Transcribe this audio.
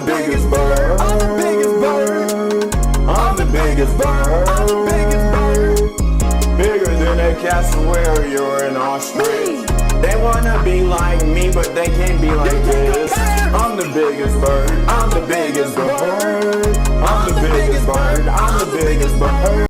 the biggest bird. I'm the biggest bird. I'm the biggest bird. I'm the biggest bird. Bigger than a cassowary or an ostrich. They wanna be like me, but they can't be like this. I'm the biggest bird. I'm the biggest bird. I'm the biggest bird. I'm the biggest bird.